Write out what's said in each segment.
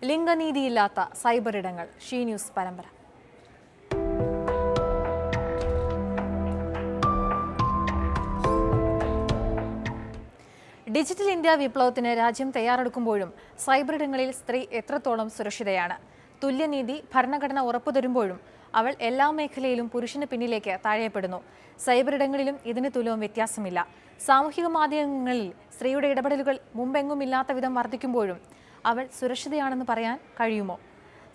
ലിംഗനീതിയില്ലാത്ത cyber ഇടങ്ങൾ. She news പരമ്പര. Digital India വിപ്ലവത്തിന് രാജ്യം തയ്യാറെടുക്കുമ്പോഴും സൈബർ ഇടങ്ങളിൽ സ്ത്രീ എത്രത്തോളം സുരക്ഷിതയാണ്? തുല്യനീതി ഭരണഘടന ഉറപ്പുതരുമ്പോഴും അവൾ എല്ലാ മേഖലയിലും പുരുഷന് പിന്നിലേക്ക് താഴെപ്പെടുന്നു. സൈബർ ഇടങ്ങളിലും ഇതിന് തുലവും വ്യത്യാസമില്ല. സാമൂഹിക മാധ്യമങ്ങളിൽ സ്ത്രീയുടെ ഇടപെടലുകൾ മുമ്പെങ്ങുമില്ലാത്ത വിധം വർദ്ധിക്കുമ്പോഴും അവൾ സുരക്ഷിതയാണെന്ന് പറയാൻ കഴിയുമോ?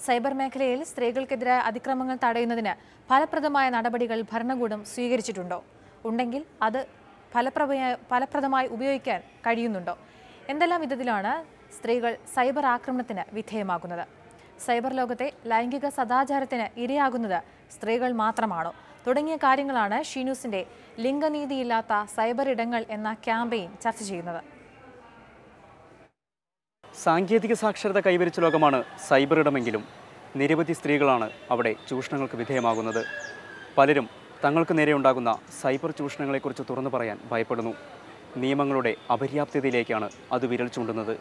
സൈബർ മേഖലയിൽ സ്ത്രീകൾക്കെതിരായ അതിക്രമങ്ങൾ തടയുന്നതിന് ഫലപ്രദമായ നടപടികൾ ഭരണകൂടം സ്വീകരിച്ചിട്ടുണ്ടോ? ഉണ്ടെങ്കിൽ അത് ഫലപ്രദമായി ഉപയോഗിക്കാൻ കഴിയുന്നുണ്ടോ? എന്തെല്ലാം വിധത്തിലാണ് സ്ത്രീകൾ സൈബർ ആക്രമണത്തിന് വിധേയമാകുന്നത്? സൈബർ ലോകത്തെ ലൈംഗിക സദാചാരത്തിന് ഇരയാകുന്നത് സ്ത്രീകൾ മാത്രമാണോ? തുടങ്ങിയ കാര്യങ്ങളാണ് ഷീ ന്യൂസിന്റെ ലിംഗനീതിയില്ലാത്ത സൈബർ ഇടങ്ങൾ എന്ന ക്യാമ്പയിൻ ചർച്ച ചെയ്യുന്നത്. സാങ്കേതിക സാക്ഷരത കൈവരിച്ച ലോകമാണ് സൈബർ ഇടമെങ്കിലും നിരവധി സ്ത്രീകളാണ് അവിടെ ചൂഷണങ്ങൾക്ക് വിധേയമാകുന്നത്. പലരും തങ്ങൾക്ക് നേരെയുണ്ടാകുന്ന സൈബർ ചൂഷണങ്ങളെക്കുറിച്ച് തുറന്നു പറയാൻ ഭയപ്പെടുന്നു. നിയമങ്ങളുടെ അപര്യാപ്തതയിലേക്കാണ് അത് വിരൽ ചൂണ്ടുന്നത്.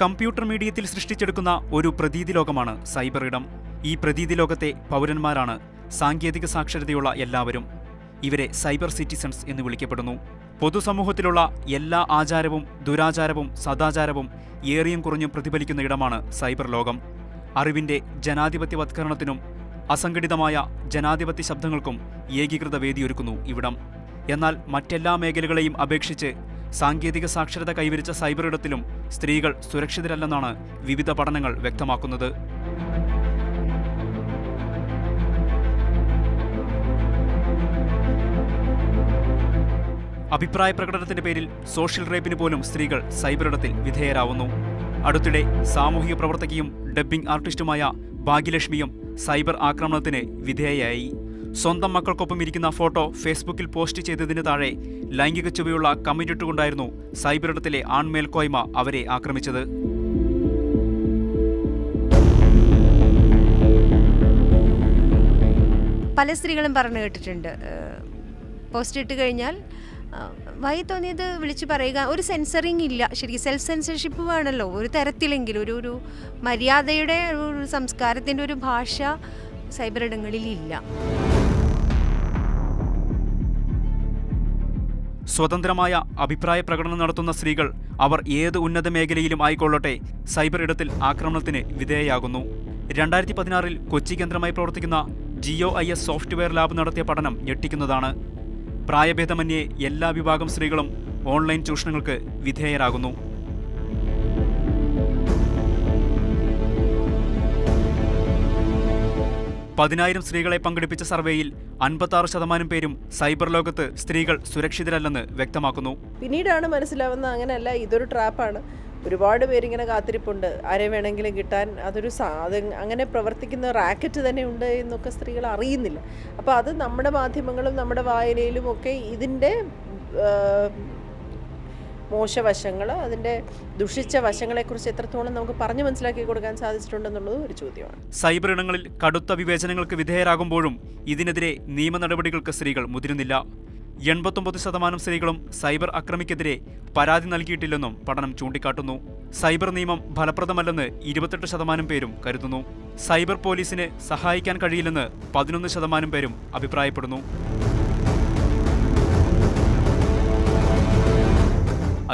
കമ്പ്യൂട്ടർ മീഡിയത്തിൽ സൃഷ്ടിച്ചെടുക്കുന്ന ഒരു പ്രതീതി ലോകമാണ് സൈബർ ഇടം. ഈ പ്രതീതി ലോകത്തെ പൗരന്മാരാണ് സാങ്കേതിക സാക്ഷരതയുള്ള എല്ലാവരും. ഇവരെ സൈബർ സിറ്റിസൺസ് എന്ന് വിളിക്കപ്പെടുന്നു. പൊതുസമൂഹത്തിലുള്ള എല്ലാ ആചാരവും ദുരാചാരവും സദാചാരവും ഏറിയും കുറഞ്ഞും പ്രതിഫലിക്കുന്ന ഇടമാണ് സൈബർ ലോകം. അറിവിൻ്റെ ജനാധിപത്യവത്കരണത്തിനും അസംഘടിതമായ ജനാധിപത്യ ശബ്ദങ്ങൾക്കും ഏകീകൃത വേദിയൊരുക്കുന്നു ഇവിടം. എന്നാൽ മറ്റെല്ലാ മേഖലകളെയും അപേക്ഷിച്ച് സാങ്കേതിക സാക്ഷരത കൈവരിച്ച സൈബർ ഇടത്തിലും സ്ത്രീകൾ സുരക്ഷിതരല്ലെന്നാണ് വിവിധ പഠനങ്ങൾ വ്യക്തമാക്കുന്നത്. അഭിപ്രായ പ്രകടനത്തിന്റെ പേരിൽ സോഷ്യൽ റേപ്പിന് പോലും സ്ത്രീകൾ സൈബർ ഇടത്തിൽ വിധേയരാവുന്നു. അടുത്തിടെ സാമൂഹിക പ്രവർത്തകയും ഡബ്ബിംഗ് ആർട്ടിസ്റ്റുമായ ഭാഗ്യലക്ഷ്മിയും സൈബർ ആക്രമണത്തിന് വിധേയയായി. സ്വന്തം മക്കൾക്കൊപ്പം ഇരിക്കുന്ന ഫോട്ടോ ഫേസ്ബുക്കിൽ പോസ്റ്റ് ചെയ്തതിന് താഴെ ലൈംഗിക ചുവയുള്ള കമന്റ് ഇട്ടുകൊണ്ടായിരുന്നു സൈബർ ഇടത്തിലെ ആൺമേൽക്കോയ്മ അവരെ ആക്രമിച്ചത്. പല സ്ത്രീകളും പറഞ്ഞു കേട്ടിട്ടുണ്ട്, പോസ്റ്റ് ഇട്ട് കഴിഞ്ഞാൽ വഴി തോന്നിയത് വിളിച്ചു പറയുക. ഒരു സെൻസറിങ് ഇല്ല. ശരിക്കും സെൽഫ് സെൻസർഷിപ്പ് വേണമല്ലോ ഒരു തരത്തിലെങ്കിലും. ഒരു മര്യാദയുടെ ഒരു സംസ്കാരത്തിൻ്റെ ഒരു ഭാഷ സൈബർ ഇടങ്ങളിൽ ഇല്ല. സ്വതന്ത്രമായ അഭിപ്രായ പ്രകടനം നടത്തുന്ന സ്ത്രീകൾ അവർ ഏത് ഉന്നത മേഖലയിലും ആയിക്കൊള്ളട്ടെ സൈബർ ഇടത്തിൽ ആക്രമണത്തിന് വിധേയയാകുന്നു. 2016 കൊച്ചി കേന്ദ്രമായി പ്രവർത്തിക്കുന്ന GOIS സോഫ്റ്റ്വെയർ ലാബ് നടത്തിയ പഠനം ഞെട്ടിക്കുന്നതാണ്. പ്രായഭേദമന്യേ എല്ലാ വിഭാഗം സ്ത്രീകളും ഓൺലൈൻ ചൂഷണങ്ങൾക്ക് വിധേയരാകുന്നു. 10,000 സ്ത്രീകളെ പങ്കെടുപ്പിച്ച സർവേയിൽ 56% പേരും സൈബർ ലോകത്ത് സ്ത്രീകൾ സുരക്ഷിതരല്ലെന്ന് വ്യക്തമാക്കുന്നു. പിന്നീടാണ് മനസ്സിലാവുന്നത് അങ്ങനെയല്ല, ഇതൊരു ട്രാപ്പാണ്. ഒരുപാട് പേരിങ്ങനെ കാത്തിരിപ്പുണ്ട്, ആരെ വേണമെങ്കിലും കിട്ടാൻ. അത് അങ്ങനെ പ്രവർത്തിക്കുന്ന റാക്കറ്റ് തന്നെ ഉണ്ട് എന്നൊക്കെ സ്ത്രീകൾ അറിയുന്നില്ല. അപ്പോൾ അത് നമ്മുടെ മാധ്യമങ്ങളും നമ്മുടെ വായനയിലും ഒക്കെ ഇതിൻ്റെ മോശവശങ്ങൾ, അതിൻ്റെ ദുഷിച്ച വശങ്ങളെക്കുറിച്ച് എത്രത്തോളം നമുക്ക് പറഞ്ഞു മനസ്സിലാക്കി കൊടുക്കാൻ സാധിച്ചിട്ടുണ്ടെന്നുള്ളത് ഒരു ചോദ്യമാണ്. സൈബർ ഇടങ്ങളിൽ കടുത്ത വിവേചനങ്ങൾക്ക് വിധേയരാകുമ്പോഴും ഇതിനെതിരെ നിയമ നടപടികൾക്ക് സ്ത്രീകൾ മുതിരുന്നില്ല. 89% സ്ത്രീകളും സൈബർ അക്രമിക്കെതിരെ പരാതി നൽകിയിട്ടില്ലെന്നും പഠനം ചൂണ്ടിക്കാട്ടുന്നു. സൈബർ നിയമം ഫലപ്രദമല്ലെന്ന് 28% പേരും കരുതുന്നു. സൈബർ പോലീസിന് സഹായിക്കാൻ കഴിയില്ലെന്ന് 11% പേരും അഭിപ്രായപ്പെടുന്നു.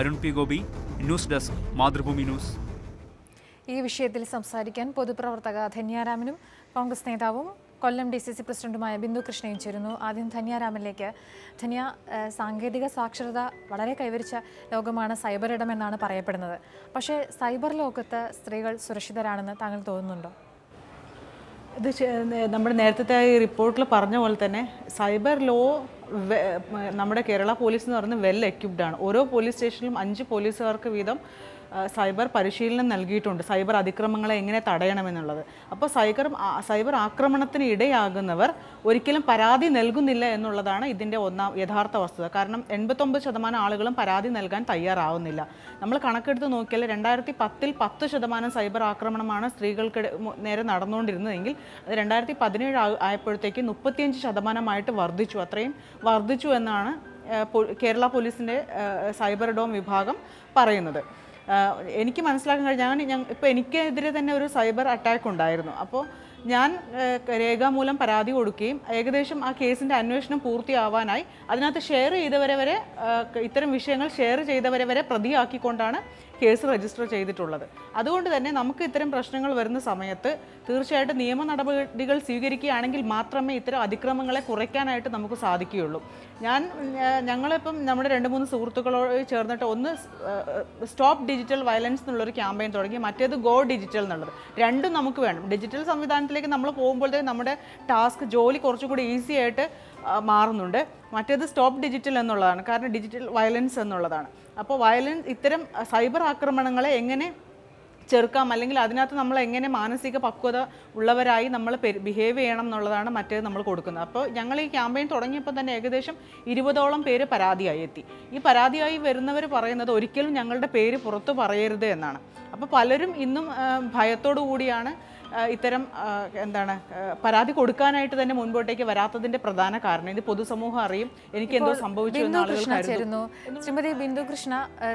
Arun P Gopi, news desk, Mathrubhumi news. ഈ വിഷയത്തിൽ സംസാരിക്കാൻ പൊതുപ്രവർത്തക ധന്യാരാമനും കോൺഗ്രസ് നേതാവും കൊല്ലം DCC പ്രസിഡന്റുമായ ബിന്ദു കൃഷ്ണയും ചേരുന്നു. ആദ്യം ധന്യാരാമനിലേക്ക്. ധന്യ, സാങ്കേതിക സാക്ഷരത വളരെ കൈവരിച്ച ലോകമാണ് സൈബർ ഇടം എന്നാണ് പറയപ്പെടുന്നത്. പക്ഷേ സൈബർ ലോകത്ത് സ്ത്രീകൾ സുരക്ഷിതരാണെന്ന് താങ്കൾ തോന്നുന്നുണ്ടോ? ഇത് നമ്മുടെ നേരത്തെ ഈ റിപ്പോർട്ടിൽ പറഞ്ഞ പോലെ തന്നെ സൈബർ ലോ നമ്മുടെ കേരള പോലീസ് എന്ന് പറയുന്നത് വെൽ എക്യുപ്ഡ് ആണ്. ഓരോ പോലീസ് സ്റ്റേഷനിലും 5 പോലീസുകാർക്ക് വീതം സൈബർ പരിശീലനം നൽകിയിട്ടുണ്ട്, സൈബർ അതിക്രമങ്ങളെ എങ്ങനെ തടയണമെന്നുള്ളത്. അപ്പോൾ സൈബർ ആക്രമണത്തിന് ഇടയാകുന്നവർ ഒരിക്കലും പരാതി നൽകുന്നില്ല എന്നുള്ളതാണ് ഇതിൻ്റെ യഥാർത്ഥ വസ്തുത. കാരണം 89% ആളുകളും പരാതി നൽകാൻ തയ്യാറാവുന്നില്ല. നമ്മൾ കണക്കെടുത്ത് നോക്കിയാൽ 2010 10% സൈബർ ആക്രമണമാണ് സ്ത്രീകൾക്ക് നേരെ നടന്നുകൊണ്ടിരുന്നതെങ്കിൽ അത് 2017 ആയപ്പോഴത്തേക്ക് 35% വർദ്ധിച്ചു. അത്രയും വർദ്ധിച്ചു എന്നാണ് കേരള പോലീസിൻ്റെ സൈബർ ഡോം വിഭാഗം പറയുന്നത്. എനിക്ക് മനസ്സിലാക്കാൻ കഴിഞ്ഞാൽ ഇപ്പോൾ എനിക്കെതിരെ തന്നെ ഒരു സൈബർ അറ്റാക്ക് ഉണ്ടായിരുന്നു. അപ്പോൾ ഞാൻ രേഖാമൂലം പരാതി കൊടുക്കുകയും ഏകദേശം ആ കേസിൻ്റെ അന്വേഷണം പൂർത്തിയാവാനായി അതിനകത്ത് ഷെയർ ചെയ്തവരെ വരെ ഇത്തരം വിഷയങ്ങൾ ഷെയർ ചെയ്തവരെ വരെ പ്രതിയാക്കിക്കൊണ്ടാണ് കേസ് രജിസ്റ്റർ ചെയ്തിട്ടുള്ളത്. അതുകൊണ്ട് തന്നെ നമുക്ക് ഇത്തരം പ്രശ്നങ്ങൾ വരുന്ന സമയത്ത് തീർച്ചയായിട്ടും നിയമ നടപടികൾ സ്വീകരിക്കുകയാണെങ്കിൽ മാത്രമേ ഇത്തരം അതിക്രമങ്ങളെ കുറയ്ക്കാനായിട്ട് നമുക്ക് സാധിക്കുകയുള്ളൂ. ഞങ്ങളിപ്പം നമ്മുടെ 2-3 സുഹൃത്തുക്കളോട് ചേർന്നിട്ട് ഒന്ന് സ്റ്റോപ്പ് ഡിജിറ്റൽ വയലൻസ് എന്നുള്ളൊരു ക്യാമ്പയിൻ തുടങ്ങി, മറ്റേത് ഗോ ഡിജിറ്റൽ എന്നുള്ളത്. രണ്ടും നമുക്ക് വേണം. ഡിജിറ്റൽ സംവിധാനത്തിലേക്ക് നമ്മൾ പോകുമ്പോഴത്തേക്കും നമ്മുടെ ടാസ്ക് ജോലി കുറച്ചുകൂടി ഈസി ആയിട്ട് മാറുന്നുണ്ട്. മറ്റേത് സ്റ്റോപ്പ് ഡിജിറ്റൽ എന്നുള്ളതാണ്, കാരണം ഡിജിറ്റൽ വയലൻസ് എന്നുള്ളതാണ്. അപ്പോൾ ഇത്തരം സൈബർ ആക്രമണങ്ങളെ എങ്ങനെ ചെറുക്കാം, അല്ലെങ്കിൽ അതിനകത്ത് നമ്മൾ എങ്ങനെ മാനസിക പക്വത ഉള്ളവരായി നമ്മൾ ബിഹേവ് ചെയ്യണം എന്നുള്ളതാണ് മറ്റേത് നമ്മൾ കൊടുക്കുന്നത്. അപ്പോൾ ഞങ്ങൾ ഈ ക്യാമ്പയിൻ തുടങ്ങിയപ്പോൾ തന്നെ ഏകദേശം 20ഓളം പേര് പരാതിയായി എത്തി. ഈ പരാതിയായി വരുന്നവർ പറയുന്നത് ഒരിക്കലും ഞങ്ങളുടെ പേര് പുറത്തു പറയരുത് എന്നാണ്. അപ്പോൾ പലരും ഇന്നും ഭയത്തോടു കൂടിയാണ് ഇത്തരം പരാതി കൊടുക്കാനായിട്ട് തന്നെ മുൻപോട്ടേക്ക് വരാത്തതിന്റെ പ്രധാന കാരണം ഇത് പൊതുസമൂഹം അറിയും എനിക്ക് എന്തോ സംഭവിച്ചു എന്ന് ആളുകൾ കരുതുന്നു. ശ്രീമതി ബിന്ദു കൃഷ്ണ,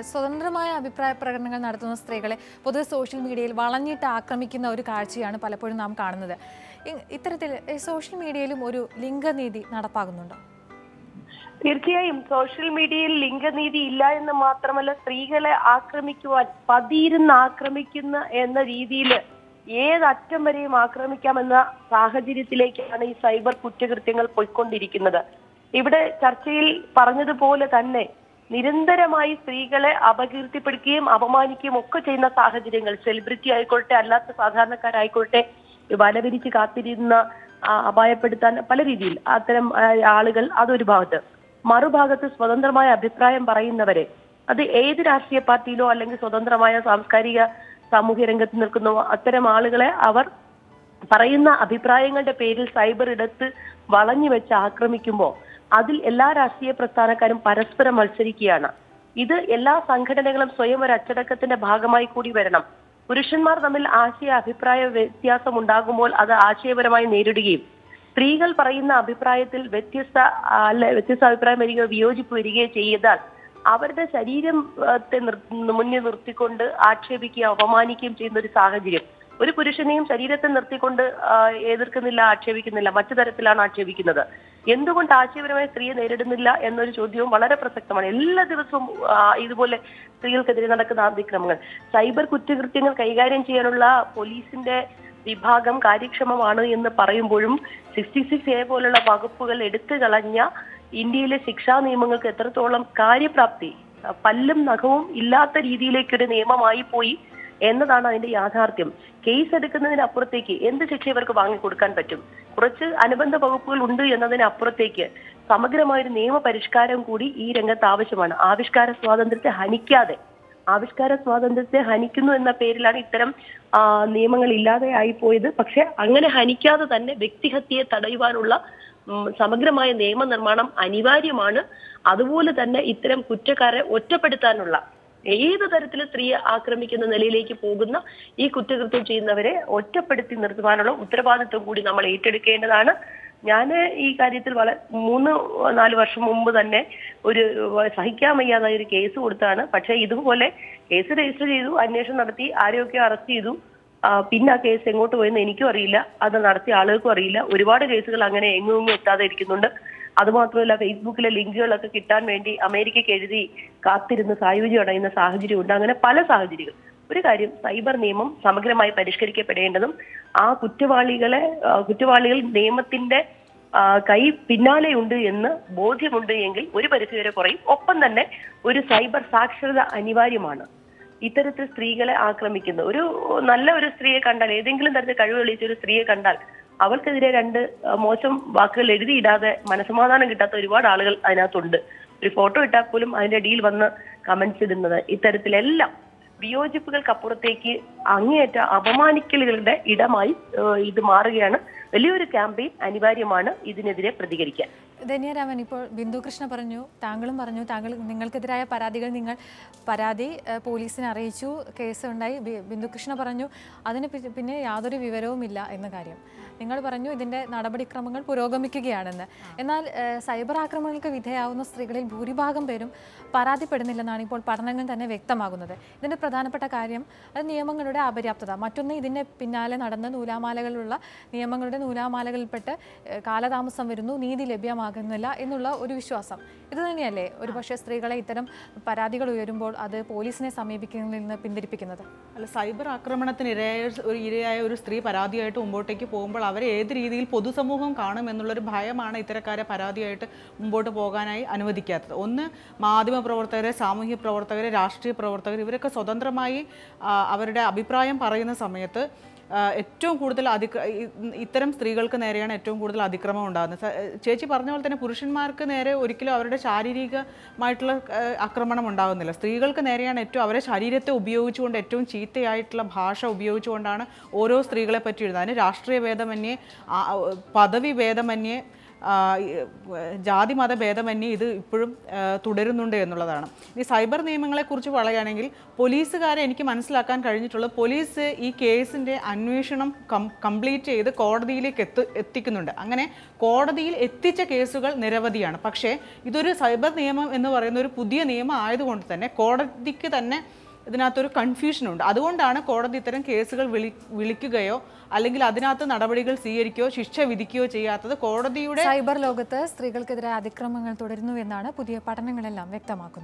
സ്വതന്ത്രമായ അഭിപ്രായ പ്രകടനങ്ങൾ നടത്തുന്ന സ്ത്രീകളെ പൊതുവെ സോഷ്യൽ മീഡിയയിൽ വളഞ്ഞിട്ട് ആക്രമിക്കുന്ന ഒരു കാഴ്ചയാണ് പലപ്പോഴും നാം കാണുന്നത്. ഇത്തരത്തിൽ സോഷ്യൽ മീഡിയയിലും ഒരു ലിംഗനീതി നടപ്പാകുന്നുണ്ടോ? തീർച്ചയായും സോഷ്യൽ മീഡിയയിൽ ലിംഗനീതി ഇല്ല എന്ന് മാത്രമല്ല, സ്ത്രീകളെ ആക്രമിക്കുവാൻ പതിയിരുന്ന് ആക്രമിക്കുന്ന എന്ന രീതിയിൽ ഏതറ്റം വരെയും ആക്രമിക്കാമെന്ന സാഹചര്യത്തിലേക്കാണ് ഈ സൈബർ കുറ്റകൃത്യങ്ങൾ പോയിക്കൊണ്ടിരിക്കുന്നത്. ഇവിടെ ചർച്ചയിൽ പറഞ്ഞതുപോലെ തന്നെ നിരന്തരമായി സ്ത്രീകളെ അപകീർത്തിപ്പെടുത്തുകയും അപമാനിക്കുകയും ഒക്കെ ചെയ്യുന്ന സാഹചര്യങ്ങൾ, സെലിബ്രിറ്റി ആയിക്കോട്ടെ അല്ലാത്ത സാധാരണക്കാരായിക്കോട്ടെ, വലവിരിച്ച് കാത്തിരുന്ന അപായപ്പെടുത്താൻ പല രീതിയിൽ അത്തരം ആളുകൾ അതൊരു ഭാഗത്ത്. മറുഭാഗത്ത് സ്വതന്ത്രമായ അഭിപ്രായം പറയുന്നവരെ, അത് ഏത് രാഷ്ട്രീയ പാർട്ടിയിലോ അല്ലെങ്കിൽ സ്വതന്ത്രമായ സാംസ്കാരിക സാമൂഹ്യ രംഗത്ത് നിൽക്കുന്ന അത്തരം ആളുകളെ അവർ പറയുന്ന അഭിപ്രായങ്ങളുടെ പേരിൽ സൈബർ ഇടത്ത് വളഞ്ഞു വെച്ച് ആക്രമിക്കുമ്പോൾ അതിൽ എല്ലാ രാഷ്ട്രീയ പ്രസ്ഥാനക്കാരും പരസ്പരം മത്സരിക്കുകയാണ്. ഇത് എല്ലാ സംഘടനകളും സ്വയം ഒരു അച്ചടക്കത്തിന്റെ ഭാഗമായി കൂടി വരണം. പുരുഷന്മാർ തമ്മിൽ അഭിപ്രായ വ്യത്യാസം ഉണ്ടാകുമ്പോൾ അത് ആശയപരമായി നേരിടുകയും സ്ത്രീകൾ പറയുന്ന അഭിപ്രായത്തിൽ വ്യത്യസ്ത അഭിപ്രായം വരികയോ വിയോജിപ്പ് വരികയോ ചെയ്താൽ അവരുടെ ശരീരത്തെ മുന്നിൽ നിർത്തിക്കൊണ്ട് ആക്ഷേപിക്കുകയും അപമാനിക്കുകയും ചെയ്യുന്ന ഒരു സാഹചര്യം. ഒരു പുരുഷനെയും ശരീരത്തെ നിർത്തിക്കൊണ്ട് എതിർക്കുന്നില്ല, ആക്ഷേപിക്കുന്നില്ല, മറ്റു തരത്തിലാണ് ആക്ഷേപിക്കുന്നത്. എന്തുകൊണ്ട് ആശയപരമായി സ്ത്രീയെ നേരിടുന്നില്ല എന്നൊരു ചോദ്യവും വളരെ പ്രസക്തമാണ്. എല്ലാ ദിവസവും ഇതുപോലെ സ്ത്രീകൾക്കെതിരെ നടക്കുന്ന അതിക്രമങ്ങൾ, സൈബർ കുറ്റകൃത്യങ്ങൾ കൈകാര്യം ചെയ്യാനുള്ള പോലീസിന്റെ വിഭാഗം കാര്യക്ഷമമാണ് എന്ന് പറയുമ്പോഴും 66A പോലുള്ള വകുപ്പുകൾ എടുത്തു കളഞ്ഞ ഇന്ത്യയിലെ ശിക്ഷാ നിയമങ്ങൾക്ക് എത്രത്തോളം കാര്യപ്രാപ്തി, പല്ലും നഖവും ഇല്ലാത്ത രീതിയിലേക്കൊരു നിയമമായി പോയി എന്നതാണ് അതിന്റെ യാഥാർത്ഥ്യം. കേസ് എടുക്കുന്നതിനപ്പുറത്തേക്ക് എന്ത് ശിക്ഷ ഇവർക്ക് വാങ്ങിക്കൊടുക്കാൻ പറ്റും? കുറച്ച് അനുബന്ധ വകുപ്പുകൾ ഉണ്ട് എന്നതിനപ്പുറത്തേക്ക് സമഗ്രമായൊരു നിയമ പരിഷ്കാരം കൂടി ഈ രംഗത്ത് ആവശ്യമാണ്. ആവിഷ്കാര സ്വാതന്ത്ര്യത്തെ ഹനിക്കുന്നു എന്ന പേരിലാണ് ഇത്തരം നിയമങ്ങൾ ഇല്ലാതെ ആയിപ്പോയത്. പക്ഷെ അങ്ങനെ ഹനിക്കാതെ തന്നെ വ്യക്തിഹത്യയെ തടയുവാനുള്ള സമഗ്രമായ നിയമനിർമ്മാണം അനിവാര്യമാണ്. അതുപോലെ തന്നെ ഇത്തരം കുറ്റക്കാരെ ഒറ്റപ്പെടുത്താനുള്ള, ഏത് തരത്തിൽ സ്ത്രീയെ ആക്രമിക്കുന്ന നിലയിലേക്ക് പോകുന്ന ഈ കുറ്റകൃത്യം ചെയ്യുന്നവരെ ഒറ്റപ്പെടുത്തി നിർത്തുവാനുള്ള ഉത്തരവാദിത്വം കൂടി നമ്മൾ ഏറ്റെടുക്കേണ്ടതാണ്. ഞാൻ ഈ കാര്യത്തിൽ 3-4 വർഷം മുമ്പ് തന്നെ ഒരു സഹിക്കാൻ വയ്യാതായ ഒരു കേസ് കൊടുത്താണ്. പക്ഷെ ഇതുപോലെ കേസ് രജിസ്റ്റർ ചെയ്തു, അന്വേഷണം നടത്തി, ആരെയൊക്കെ അറസ്റ്റ് ചെയ്തു. പിന്നെ ആ കേസ് എങ്ങോട്ട് പോയെന്ന് എനിക്കും അറിയില്ല, അത് നടത്തിയ ആളുകൾക്കും അറിയില്ല. ഒരുപാട് കേസുകൾ അങ്ങനെ എങ്ങും എത്താതെ ഇരിക്കുന്നുണ്ട്. അതുമാത്രമല്ല, ഫേസ്ബുക്കിലെ ലിങ്കുകളൊക്കെ കിട്ടാൻ വേണ്ടി അമേരിക്കയ്ക്ക് എഴുതി കാത്തിരുന്ന് സായുജ്യം അടയുന്ന സാഹചര്യമുണ്ട്. അങ്ങനെ പല സാഹചര്യങ്ങൾ. ഒരു കാര്യം, സൈബർ നിയമം സമഗ്രമായി പരിഷ്കരിക്കപ്പെടേണ്ടതും ആ കുറ്റവാളികൾ നിയമത്തിന്റെ കൈ പിന്നാലെയുണ്ട് എന്ന് ബോധ്യമുണ്ട് എങ്കിൽ ഒരു പരിധിവരെ കുറയും. ഒപ്പം തന്നെ ഒരു സൈബർ സാക്ഷരത അനിവാര്യമാണ്. ഇത്തരത്തിൽ സ്ത്രീകളെ ആക്രമിക്കുന്ന നല്ല ഒരു സ്ത്രീയെ കണ്ടാൽ, ഏതെങ്കിലും തരത്തിൽ കഴിവ് തെളിയിച്ച ഒരു സ്ത്രീയെ കണ്ടാൽ അവൾക്കെതിരെ 2 മോശം വാക്കുകൾ എഴുതിയിടാതെ മനസമാധാനം കിട്ടാത്ത ഒരുപാട് ആളുകൾ അതിനകത്തുണ്ട്. ഒരു ഫോട്ടോ ഇട്ടാൽ പോലും അതിന്റെ അടിയിൽ വന്ന് കമന്റ്സ് ഇടുന്നത്, ഇത്തരത്തിലെല്ലാം വിയോജിപ്പുകൾക്കപ്പുറത്തേക്ക് അങ്ങേയറ്റ അപമാനിക്കലുകളുടെ ഇടമായി ഇത് മാറുകയാണ്. വലിയൊരു ക്യാമ്പയിൻ അനിവാര്യമാണ് ഇതിനെതിരെ പ്രതികരിക്കാൻ. ധന്യരാമൻ, ഇപ്പോൾ ബിന്ദു കൃഷ്ണ പറഞ്ഞു, താങ്കളും പറഞ്ഞു, നിങ്ങൾക്കെതിരായ പരാതി പോലീസിനെ അറിയിച്ചു, കേസ് ഉണ്ടായി. ബിന്ദു കൃഷ്ണ പറഞ്ഞു അതിന് പിന്നെ യാതൊരു വിവരവുമില്ല എന്ന കാര്യം. നിങ്ങൾ പറഞ്ഞു ഇതിൻ്റെ നടപടിക്രമങ്ങൾ പുരോഗമിക്കുകയാണെന്ന്. എന്നാൽ സൈബർ ആക്രമണങ്ങൾക്ക് വിധേയാവുന്ന സ്ത്രീകളിൽ ഭൂരിഭാഗം പേരും പരാതിപ്പെടുന്നില്ലെന്നാണ് ഇപ്പോൾ പഠനങ്ങൾ തന്നെ വ്യക്തമാകുന്നത്. ഇതിൻ്റെ പ്രധാനപ്പെട്ട കാര്യം അത് നിയമങ്ങളുടെ അപര്യാപ്തത. മറ്റൊന്ന്, ഇതിൻ്റെ പിന്നാലെ നടന്ന നിയമങ്ങളുടെ നൂലാമാലകളിൽപ്പെട്ട് കാലതാമസം വരുന്നു, നീതി ലഭ്യമാകുന്നില്ല എന്നുള്ള ഒരു വിശ്വാസം. ഇത് തന്നെയല്ലേ ഒരുപക്ഷെ സ്ത്രീകളെ ഇത്തരം പരാതികൾ ഉയരുമ്പോൾ അത് പോലീസിനെ സമീപിക്കുന്നതിൽ നിന്ന് പിന്തിരിപ്പിക്കുന്നത്? അല്ല, സൈബർ ആക്രമണത്തിന് ഇരയായ ഒരു സ്ത്രീ പരാതിയായിട്ട് മുമ്പോട്ടേക്ക് പോകുമ്പോൾ അവരെ ഏത് രീതിയിൽ പൊതുസമൂഹം കാണും എന്നുള്ളൊരു ഭയമാണ് ഇത്തരക്കാരെ പരാതിയായിട്ട് മുമ്പോട്ട് പോകാനായി അനുവദിക്കാത്തത്. ഒന്ന്, മാധ്യമപ്രവർത്തകരെ, സാമൂഹ്യ പ്രവർത്തകരെ, രാഷ്ട്രീയ പ്രവർത്തകർ ഇവരൊക്കെ സ്വതന്ത്രമായി അവരുടെ അഭിപ്രായം പറയുന്ന സമയത്ത് ഏറ്റവും കൂടുതൽ ഇത്തരം സ്ത്രീകൾക്ക് നേരെയാണ് ഏറ്റവും കൂടുതൽ അതിക്രമം ഉണ്ടാകുന്നത്. ചേച്ചി പറഞ്ഞ പോലെ തന്നെ പുരുഷന്മാർക്ക് നേരെ ഒരിക്കലും അവരുടെ ശാരീരികമായിട്ടുള്ള ആക്രമണം ഉണ്ടാകുന്നില്ല. സ്ത്രീകൾക്ക് നേരെയാണ് അവരെ ശരീരത്തെ ഉപയോഗിച്ചുകൊണ്ട് ഏറ്റവും ചീത്തയായിട്ടുള്ള ഭാഷ ഉപയോഗിച്ചുകൊണ്ടാണ് ഓരോ സ്ത്രീകളെ പറ്റി എഴുതുന്നത്. അതിന് രാഷ്ട്രീയ ഭേദമന്യേ, പദവി ഭേദമന്യേ, ജാതി മത ഭേദമന്യേ ഇത് ഇപ്പോഴും തുടരുന്നുണ്ട് എന്നുള്ളതാണ്. ഈ സൈബർ നിയമങ്ങളെക്കുറിച്ച് പറയുകയാണെങ്കിൽ പോലീസുകാരെ എനിക്ക് മനസ്സിലാക്കാൻ കഴിഞ്ഞിട്ടുള്ളത്, പോലീസ് ഈ കേസിൻ്റെ അന്വേഷണം കംപ്ലീറ്റ് ചെയ്ത് കോടതിയിലേക്ക് എത്തിക്കുന്നുണ്ട്. അങ്ങനെ കോടതിയിൽ എത്തിച്ച കേസുകൾ നിരവധിയാണ്. പക്ഷേ ഇതൊരു സൈബർ നിയമം എന്ന് പറയുന്ന ഒരു പുതിയ നിയമം ആയതുകൊണ്ട് തന്നെ കോടതിക്ക് തന്നെ ഇതിനകത്തൊരു കൺഫ്യൂഷനുണ്ട്. അതുകൊണ്ടാണ് കോടതി ഇത്തരം കേസുകൾ വിളിക്കുകയോ അല്ലെങ്കിൽ അതിനകത്ത് നടപടികൾ സ്വീകരിക്കുകയോ ശിക്ഷ വിധിക്കുകയോ ചെയ്യാത്തത്. കോടതിയുടെ സൈബർ ലോകത്ത് സ്ത്രീകൾക്കെതിരെ അതിക്രമങ്ങൾ തുടരുന്നു എന്നാണ് പുതിയ പഠനങ്ങളെല്ലാം വ്യക്തമാക്കുന്നത്.